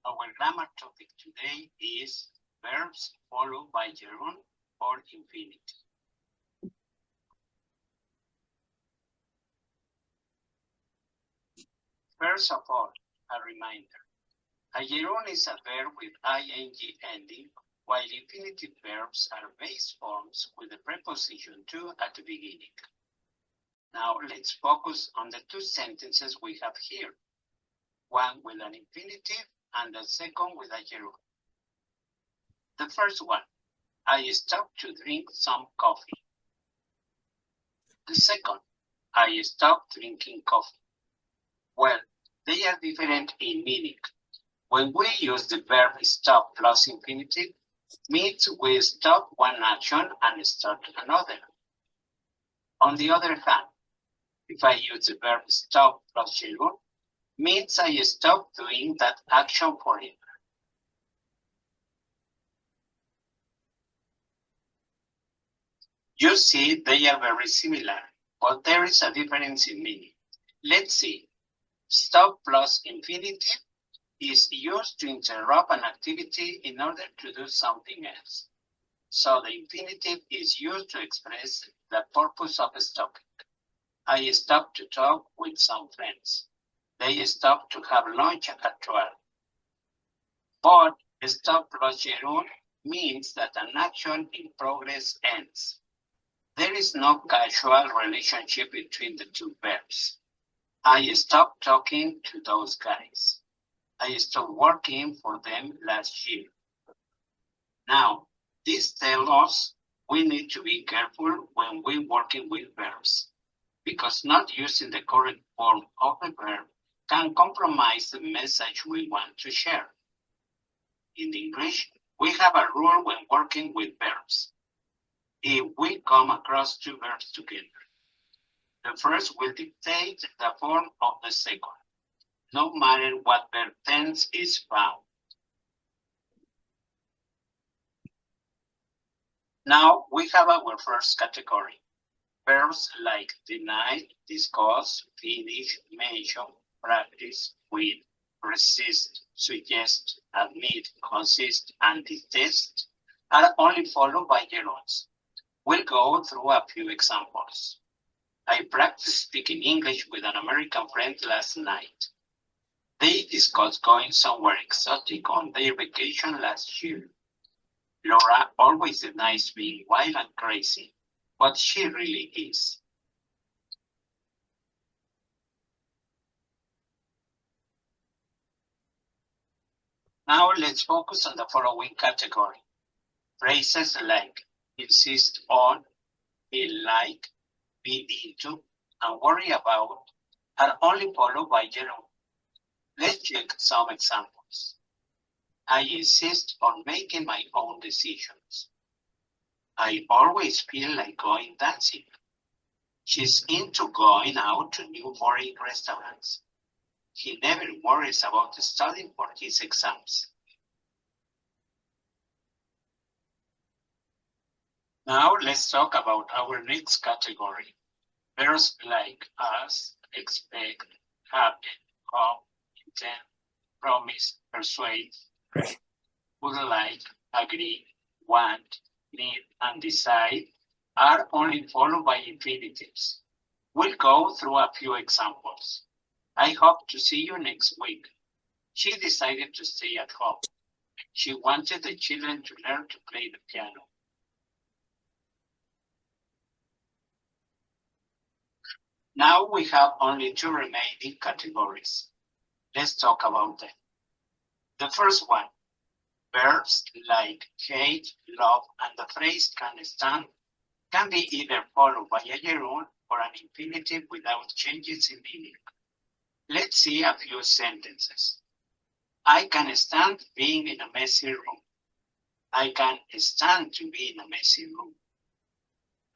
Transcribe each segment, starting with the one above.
Our grammar topic today is verbs followed by gerund or infinitive. First of all, a reminder. A gerund is a verb with ing ending, while infinitive verbs are base forms with the preposition to at the beginning. Now let's focus on the two sentences we have here. One with an infinitive and the second with a gerund. The first one, I stopped to drink some coffee. The second, I stopped drinking coffee. Well, they are different in meaning. When we use the verb stop plus infinitive, means we stop one action and start another. On the other hand, if I use the verb stop plus gerund, means I stop doing that action forever. You see, they are very similar, but there is a difference in meaning. Let's see. Stop plus infinitive is used to interrupt an activity in order to do something else. So the infinitive is used to express the purpose of stopping. I stopped to talk with some friends. They stopped to have lunch at 12. But stop plus gerund means that an action in progress ends. There is no causal relationship between the two verbs. I stopped talking to those guys. I stopped working for them last year. Now, this tells us we need to be careful when we're working with verbs, because not using the correct form of the verb can compromise the message we want to share. In English, we have a rule when working with verbs. If we come across two verbs together, the first will dictate the form of the second, no matter what verb tense is found. Now we have our first category. Verbs like deny, discuss, finish, mention, practice, win, resist, suggest, admit, consist, and detest are only followed by gerunds. We'll go through a few examples. I practiced speaking English with an American friend last night. They discussed going somewhere exotic on their vacation last year. Laura always denies being wild and crazy, but she really is. Now let's focus on the following category. Phrases like insist on, feel like, be into, and worry about are only followed by gerund. Let's check some examples. I insist on making my own decisions. I always feel like going dancing. She's into going out to new foreign restaurants. He never worries about studying for his exams. Now let's talk about our next category. Verbs like ask, expect, happen, hope, intend, promise, persuade, would like, agree, want, need, and decide are only followed by infinitives. We'll go through a few examples. I hope to see you next week. She decided to stay at home. She wanted the children to learn to play the piano. Now we have only two remaining categories. Let's talk about them. The first one, verbs like hate, love, and the phrase can stand can be either followed by a gerund or an infinitive without changes in meaning. Let's see a few sentences. I can stand being in a messy room. I can stand to be in a messy room.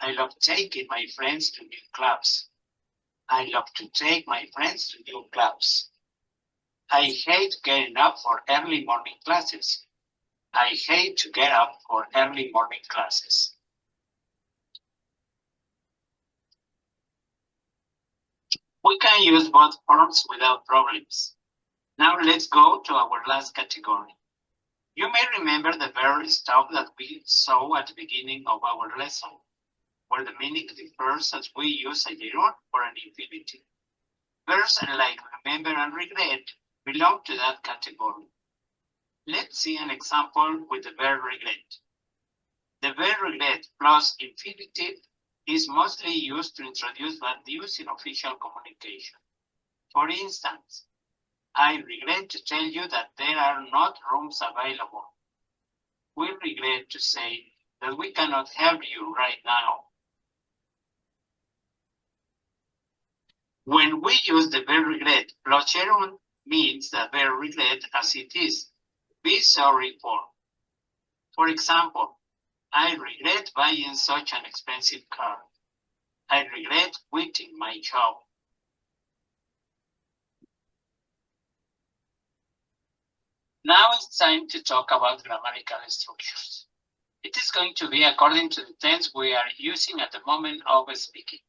I love taking my friends to new clubs. I love to take my friends to new clubs. I hate getting up for early morning classes. I hate to get up for early morning classes. We can use both forms without problems. Now let's go to our last category. You may remember the verb stop that we saw at the beginning of our lesson, where the meaning differs as we use a gerund or an infinitive. Verbs like remember and regret belong to that category. Let's see an example with the verb regret. The verb regret plus infinitive is mostly used to introduce bad news in official communication. For instance, I regret to tell you that there are not rooms available. We regret to say that we cannot help you right now. When we use the verb regret plus gerund means the verb regret as it is, be sorry for. For example, I regret buying such an expensive car. I regret quitting my job. Now it's time to talk about grammatical structures. It is going to be according to the tense we are using at the moment of speaking.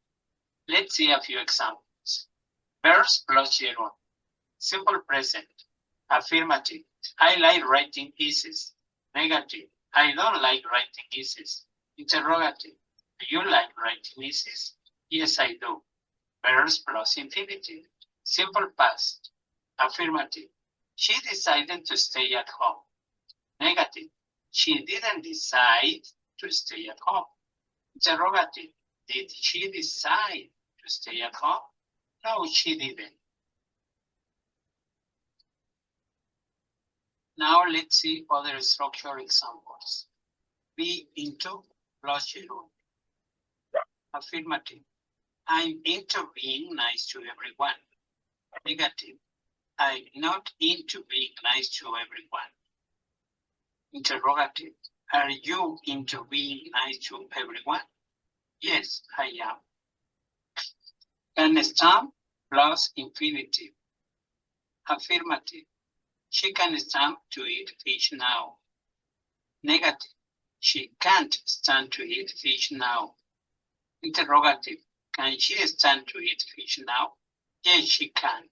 Let's see a few examples. Verbs plus gerund. Simple present. Affirmative. I like writing essays. Negative. I don't like writing essays. Interrogative. Do you like writing essays? Yes, I do. Verbs plus infinitive. Simple past. Affirmative. She decided to stay at home. Negative. She didn't decide to stay at home. Interrogative. Did she decide to stay at home? No, she didn't. Now let's see other structure examples. Be into plus gerund. Affirmative. I'm into being nice to everyone. Negative. I'm not into being nice to everyone. Interrogative. Are you into being nice to everyone? Yes, I am. Can stamp plus infinitive. Affirmative. She can stand to eat fish now. Negative. She can't stand to eat fish now. Interrogative. Can she stand to eat fish now? Yes, she can.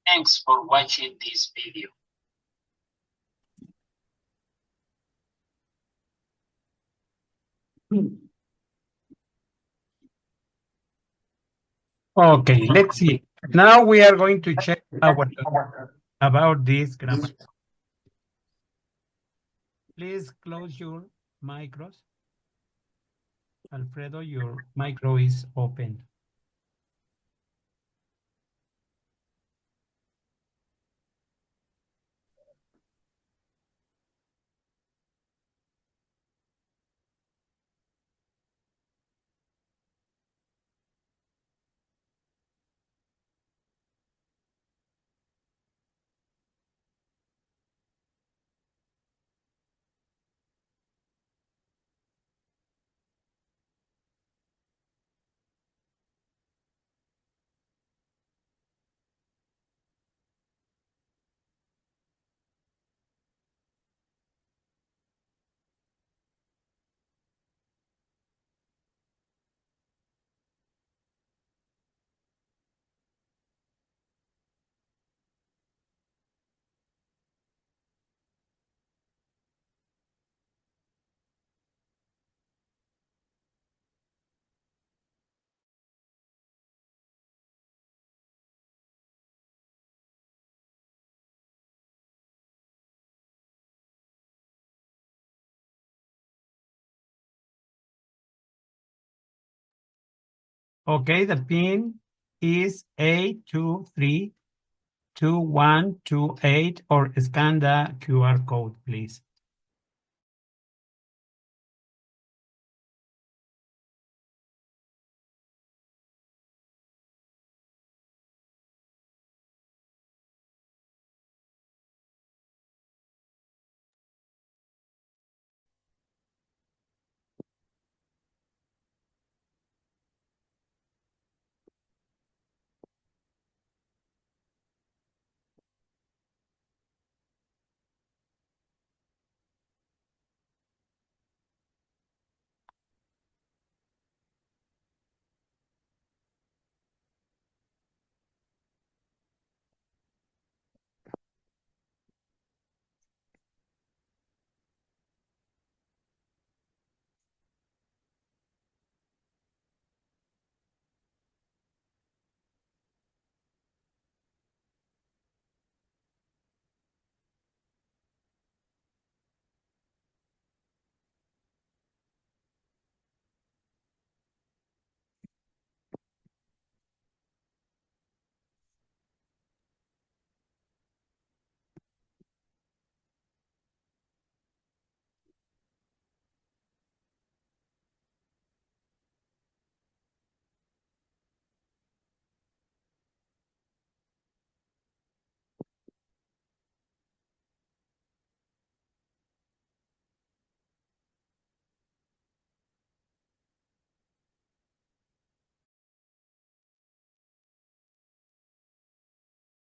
Thanks for watching this video. Okay, let's see. Now we are going to check about this grammar. Please close your micros. Alfredo, your micro is open. Okay, the pin is 8232128 or scan the QR code, please.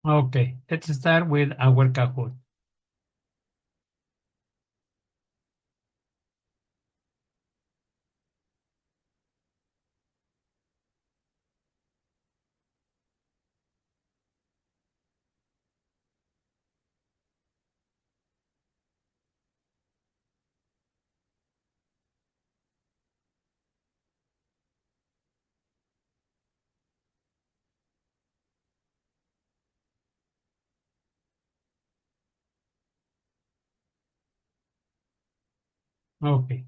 Okay, let's start with our Kahoot. Okay.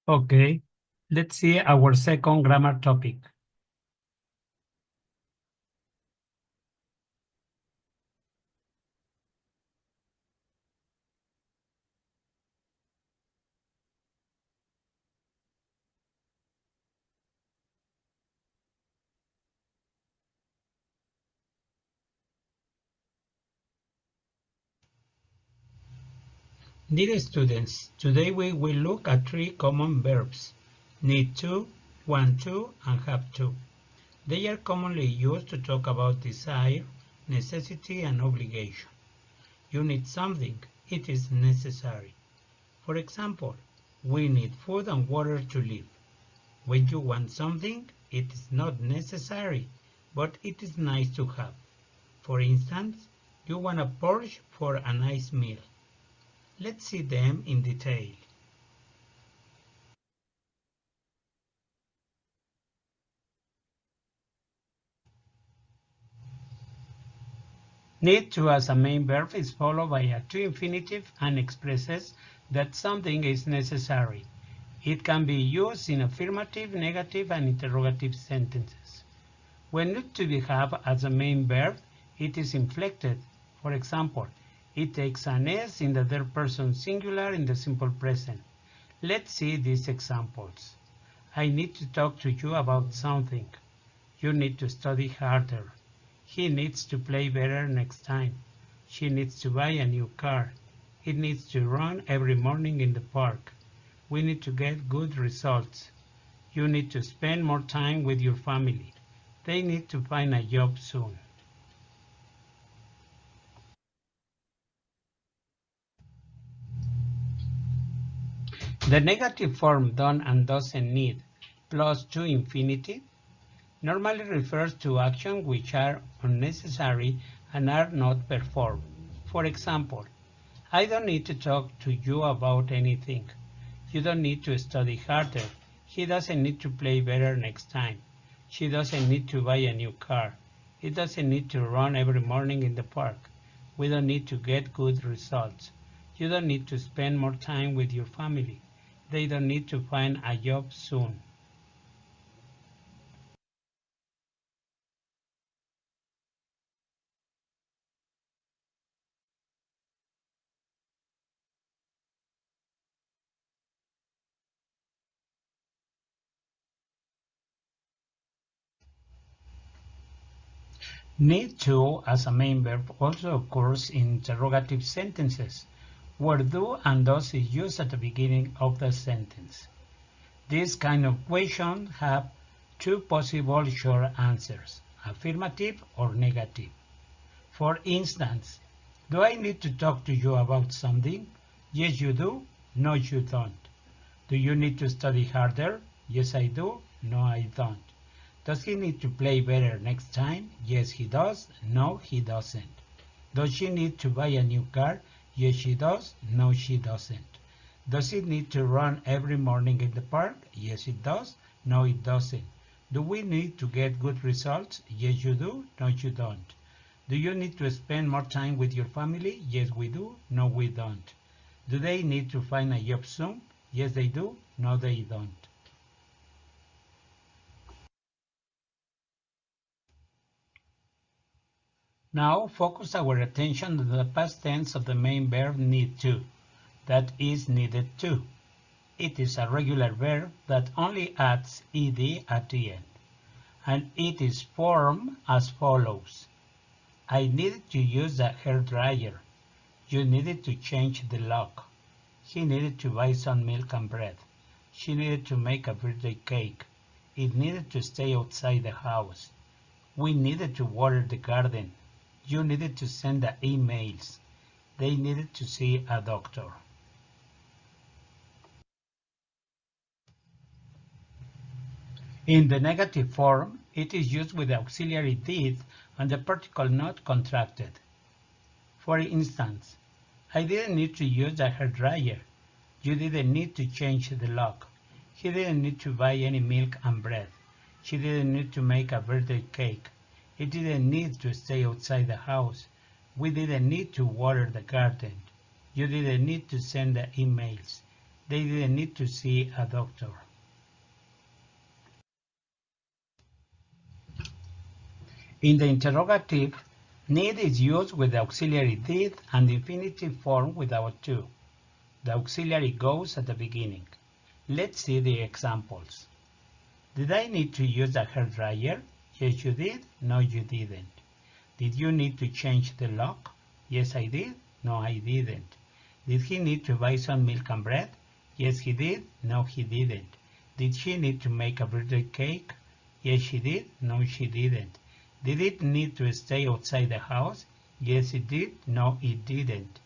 Okay, let's see our second grammar topic. Dear students, today we will look at three common verbs: need to, want to, and have to. They are commonly used to talk about desire, necessity, and obligation. You need something, it is necessary. For example, we need food and water to live. When you want something, it is not necessary, but it is nice to have. For instance, you want a Porsche for a nice meal. Let's see them in detail. Need to as a main verb is followed by a to infinitive and expresses that something is necessary. It can be used in affirmative, negative, and interrogative sentences. When need to be have as a main verb, it is inflected. For example, it takes an S in the third person singular in the simple present. Let's see these examples. I need to talk to you about something. You need to study harder. He needs to play better next time. She needs to buy a new car. He needs to run every morning in the park. We need to get good results. You need to spend more time with your family. They need to find a job soon. The negative form don't and doesn't need plus to infinitive normally refers to actions which are unnecessary and are not performed. For example, I don't need to talk to you about anything. You don't need to study harder. He doesn't need to play better next time. She doesn't need to buy a new car. He doesn't need to run every morning in the park. We don't need to get good results. You don't need to spend more time with your family. They don't need to find a job soon. Need to as a main verb also occurs in interrogative sentences, where do and does is used at the beginning of the sentence. This kind of question have two possible short answers, affirmative or negative. For instance, do I need to talk to you about something? Yes, you do. No, you don't. Do you need to study harder? Yes, I do. No, I don't. Does he need to play better next time? Yes, he does. No, he doesn't. Does she need to buy a new car? Yes, she does. No, she doesn't. Does it need to run every morning in the park? Yes, it does. No, it doesn't. Do we need to get good results? Yes, you do. No, you don't. Do you need to spend more time with your family? Yes, we do. No, we don't. Do they need to find a job soon? Yes, they do. No, they don't. Now focus our attention on the past tense of the main verb need to, that is needed to. It is a regular verb that only adds ed at the end, and it is formed as follows. I needed to use the hair dryer. You needed to change the lock. He needed to buy some milk and bread. She needed to make a birthday cake. It needed to stay outside the house. We needed to water the garden. You needed to send the emails. They needed to see a doctor. In the negative form, it is used with the auxiliary did and the particle not contracted. For instance, I didn't need to use the hairdryer. You didn't need to change the lock. He didn't need to buy any milk and bread. She didn't need to make a birthday cake. He didn't need to stay outside the house. We didn't need to water the garden. You didn't need to send the emails. They didn't need to see a doctor. In the interrogative, need is used with the auxiliary did and the infinitive form without to. The auxiliary goes at the beginning. Let's see the examples. Did I need to use the hairdryer? Yes, you did. No, you didn't. Did you need to change the lock? Yes, I did. No, I didn't. Did he need to buy some milk and bread? Yes, he did. No, he didn't. Did she need to make a birthday cake? Yes, she did. No, she didn't. Did it need to stay outside the house? Yes, it did. No, it didn't.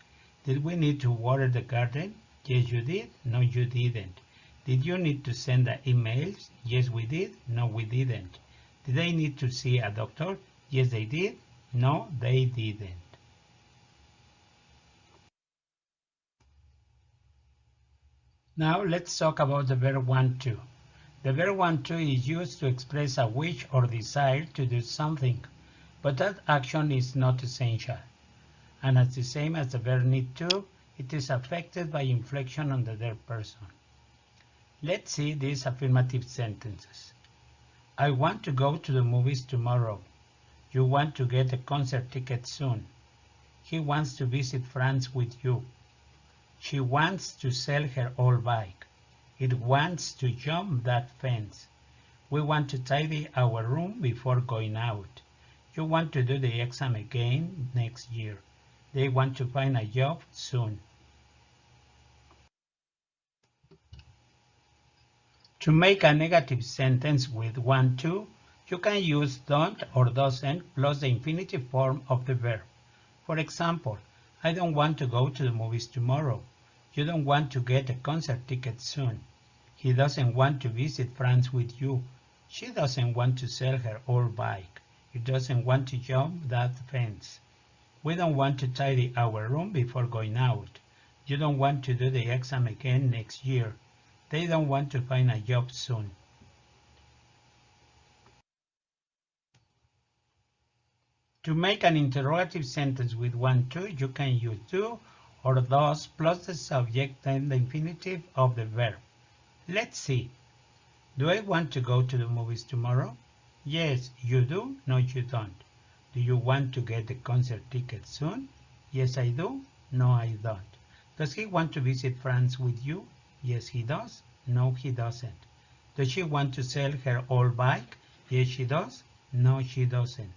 Did we need to water the garden? Yes, you did. No, you didn't. Did you need to send the emails? Yes, we did. No, we didn't. Did they need to see a doctor? Yes, they did. No, they didn't. Now let's talk about the verb want to. The verb want to is used to express a wish or desire to do something, but that action is not essential. And as the same as the verb need to, it is affected by inflection on the third person. Let's see these affirmative sentences. I want to go to the movies tomorrow. You want to get a concert ticket soon. He wants to visit France with you. She wants to sell her old bike. It wants to jump that fence. We want to tidy our room before going out. You want to do the exam again next year. They want to find a job soon. To make a negative sentence with want to, you can use don't or doesn't plus the infinitive form of the verb. For example, I don't want to go to the movies tomorrow. You don't want to get a concert ticket soon. He doesn't want to visit France with you. She doesn't want to sell her old bike. He doesn't want to jump that fence. We don't want to tidy our room before going out. You don't want to do the exam again next year. They don't want to find a job soon. To make an interrogative sentence with want to, you can use do or does plus the subject and the infinitive of the verb. Let's see. Do I want to go to the movies tomorrow? Yes, you do. No, you don't. Do you want to get the concert ticket soon? Yes, I do. No, I don't. Does he want to visit France with you? Yes, he does. No, he doesn't. Does she want to sell her old bike? Yes, she does. No, she doesn't.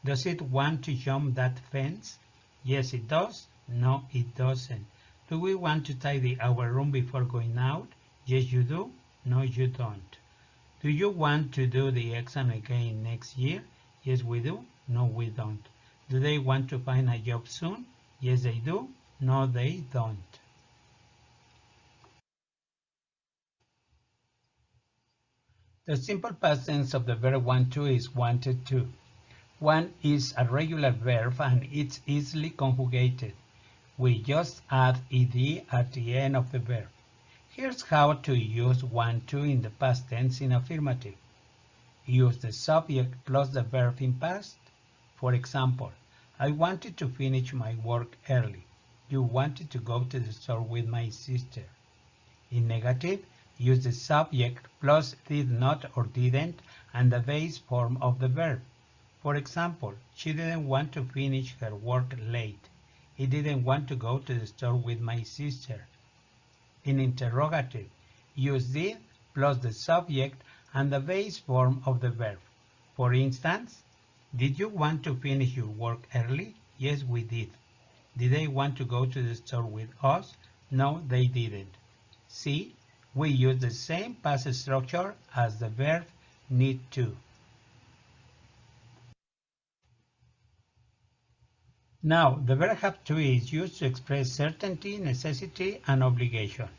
Does it want to jump that fence? Yes, it does. No, it doesn't. Do we want to tidy our room before going out? Yes, you do. No, you don't. Do you want to do the exam again next year? Yes, we do. No, we don't. Do they want to find a job soon? Yes, they do. No, they don't. The simple past tense of the verb want to is wanted to. Want is a regular verb and it's easily conjugated. We just add ed at the end of the verb. Here's how to use want to in the past tense in affirmative. Use the subject plus the verb in past. For example, I wanted to finish my work early. You wanted to go to the store with my sister. In negative, use the subject plus did not or didn't and the base form of the verb. For example, she didn't want to finish her work late. He didn't want to go to the store with my sister. In interrogative, use did plus the subject and the base form of the verb. For instance, did you want to finish your work early? Yes, we did. Did they want to go to the store with us? No, they didn't. See, we use the same past structure as the verb need to. Now, the verb have to is used to express certainty, necessity, and obligation.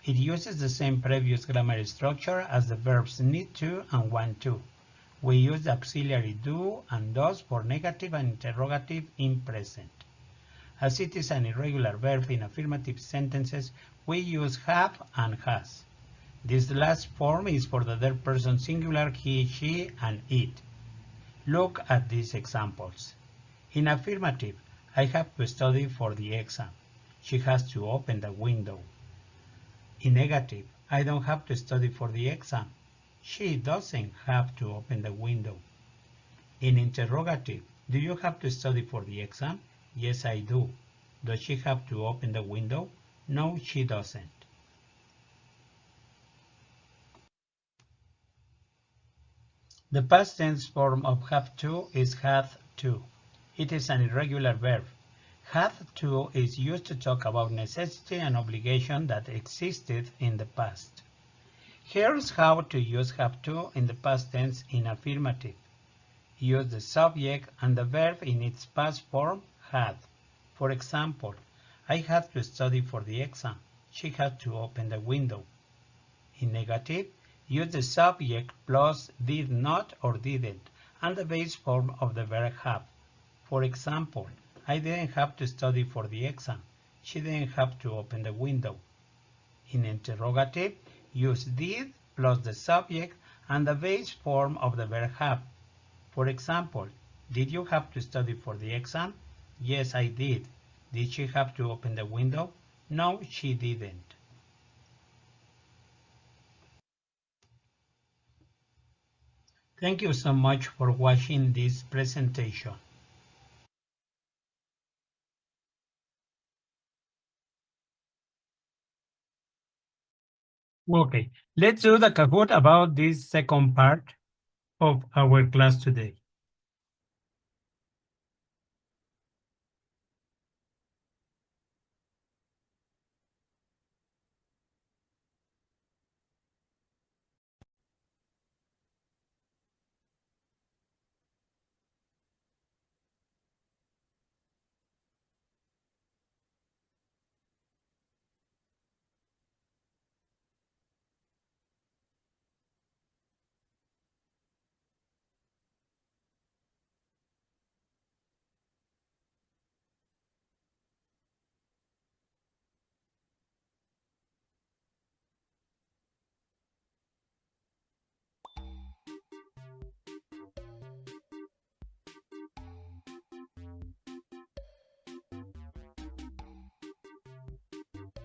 It uses the same previous grammar structure as the verbs need to and want to. We use the auxiliary do and does for negative and interrogative in present. As it is an irregular verb in affirmative sentences, we use have and has. This last form is for the third person singular he, she, and it. Look at these examples. In affirmative, I have to study for the exam. She has to open the window. In negative, I don't have to study for the exam. She doesn't have to open the window. In interrogative, do you have to study for the exam? Yes, I do. Does she have to open the window? No, she doesn't. The past tense form of have to is had to. It is an irregular verb. Had to is used to talk about necessity and obligation that existed in the past. Here's how to use have to in the past tense in affirmative. Use the subject and the verb in its past form, had. For example, I had to study for the exam. She had to open the window. In negative, use the subject plus did not or didn't and the base form of the verb have. For example, I didn't have to study for the exam. She didn't have to open the window. In interrogative, use did plus the subject and the base form of the verb have. For example, did you have to study for the exam? Yes, I did. Did she have to open the window? No, she didn't. Thank you so much for watching this presentation. Okay, let's do the Kahoot about this second part of our class today.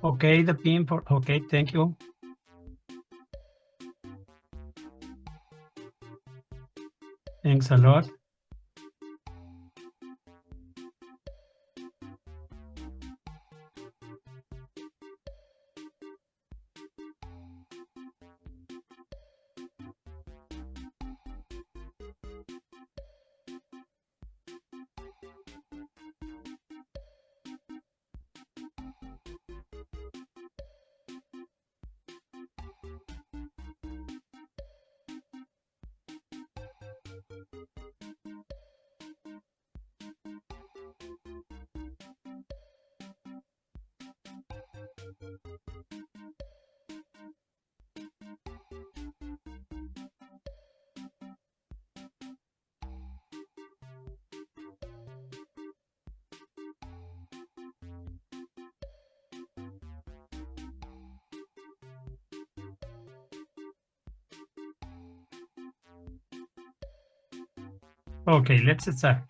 Okay, the pin for, okay, thank you. Thanks a lot. Okay, let's start.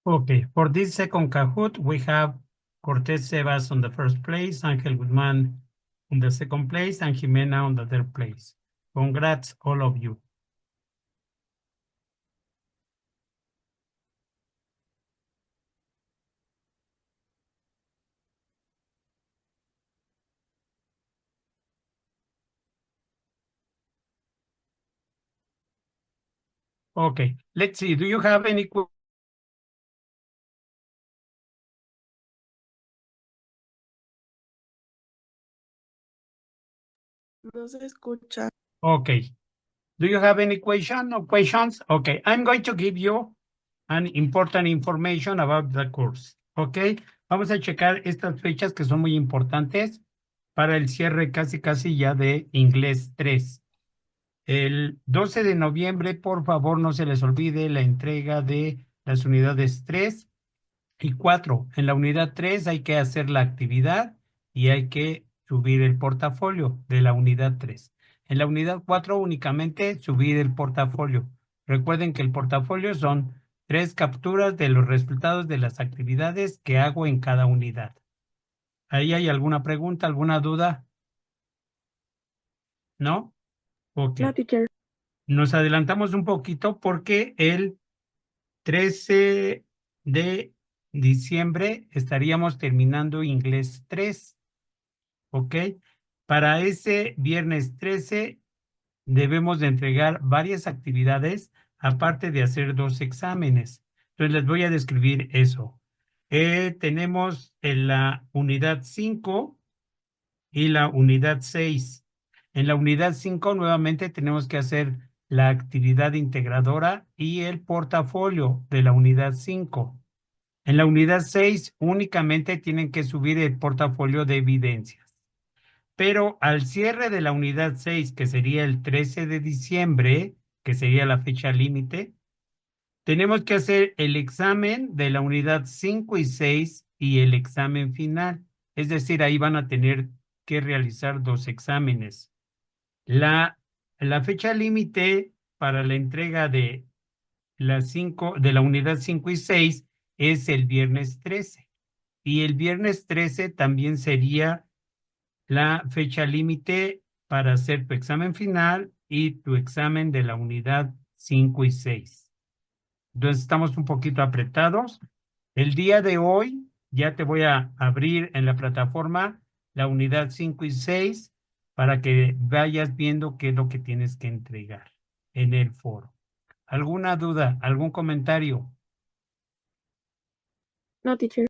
Okay, for this second Kahoot, we have Cortez Sebas on the first place, Angel Guzman on the second place, and Jimena on the third place. Congrats, all of you. Okay, let's see. Do you have any No se escucha. Okay. Do you have any question or questions? Okay, I'm going to give you an important information about the course. Okay, vamos a checar estas fechas que son muy importantes para el cierre casi ya de Inglés 3. El 12 de noviembre, por favor, no se les olvide la entrega de las unidades 3 y 4. En la unidad 3 hay que hacer la actividad y hay que subir el portafolio de la unidad 3. En la unidad 4 únicamente subir el portafolio. Recuerden que el portafolio son 3 capturas de los resultados de las actividades que hago en cada unidad. ¿Ahí hay alguna pregunta, alguna duda? ¿No? Ok. No, teacher. Nos adelantamos un poquito porque el 13 de diciembre estaríamos terminando Inglés 3, ¿ok? Para ese viernes 13 debemos de entregar varias actividades, aparte de hacer 2 exámenes. Entonces les voy a describir eso. Tenemos en la unidad 5 y la unidad 6. En la unidad 5 nuevamente tenemos que hacer la actividad integradora y el portafolio de la unidad 5. En la unidad 6 únicamente tienen que subir el portafolio de evidencias. Pero al cierre de la unidad 6, que sería el 13 de diciembre, que sería la fecha límite, tenemos que hacer el examen de la unidad 5 y 6 y el examen final. Es decir, ahí van a tener que realizar 2 exámenes. La fecha límite para la entrega de la unidad 5 y 6 es el viernes 13. Y el viernes 13 también sería la fecha límite para hacer tu examen final y tu examen de la unidad 5 y 6. Entonces estamos un poquito apretados. El día de hoy ya te voy a abrir en la plataforma la unidad 5 y 6 para que vayas viendo qué es lo que tienes que entregar en el foro. ¿Alguna duda? ¿Algún comentario? No, teacher.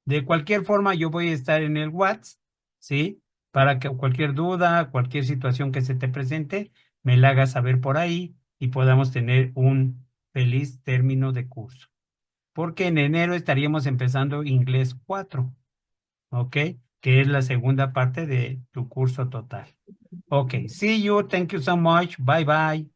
De cualquier forma, yo voy a estar en el WhatsApp, ¿sí? Para que cualquier duda, cualquier situación que se te presente, me la hagas saber por ahí y podamos tener un feliz término de curso. Porque en enero estaríamos empezando Inglés 4, ¿ok? Que es la segunda parte de tu curso total. Ok, see you, thank you so much, bye bye.